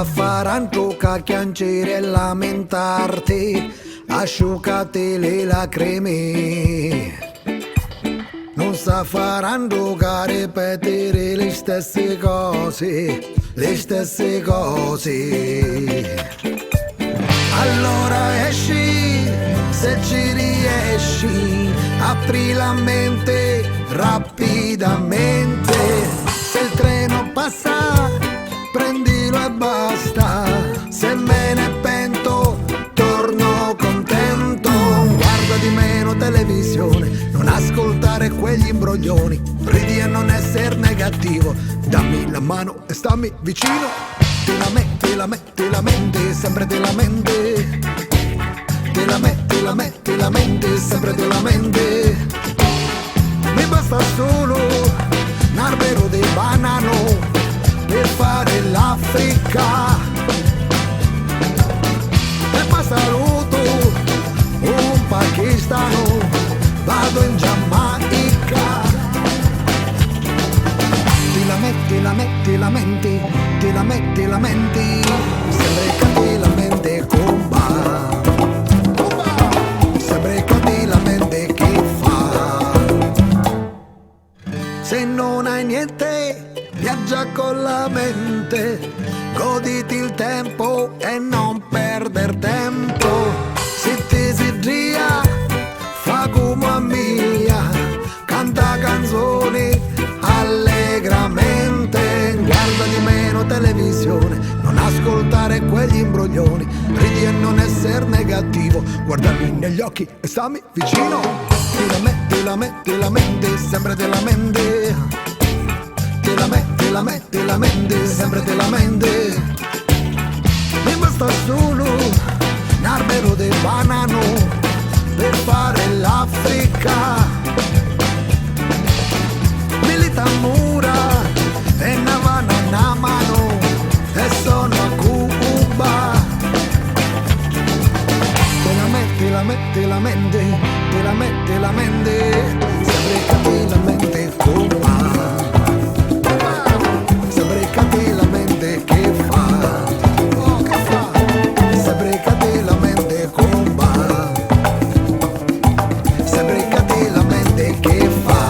sa fare trucca, chiancere e lamentarti, asciugati le lacrime. Non sa fare trucca, ripetere le stesse cose, le stesse cose. Allora esci, se ci riesci, apri la mente rapidamente. Se il treno passa, prendilo e basta. Se me ne pento, torno contento. Guarda di meno televisione, non ascoltare quegli imbroglioni. Ridi e non essere negativo, dammi la mano e stammi vicino. Te la mente, sempre te la mente. Te la mente, sempre te la mente. Mi basta solo un albero di banano per fare l'Africa. E poi saluto un pakistano, vado in Giamaica. Te la mente, sempre che te la mente comba. Sempre che te la mente che fa. Se non hai niente, viaggia con la mente, goditi il tempo e non perder tempo. Se ti si dia, fa come a mia, canta canzoni allegramente. Guarda di meno televisione, non ascoltare quegli imbroglioni. Ridi e non essere negativo, guardami negli occhi e stammi vicino. Te la mente, sempre te la mente. Te la mente, sempre te la mente. Mi basta solo un albero di banano per fare l'Africa. Milita mura e Navana una mano e sono a Cuba. Te la mente, sempre che te la mente Cuba. Sempre che te la mente che fa. Oh, che fa? Sempre che te la mente Cuba. Sempre che te la mente che fa.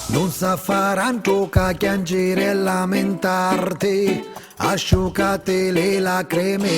Non sa fare trucca, chiancere e lamentarti, asciugati le lacrime.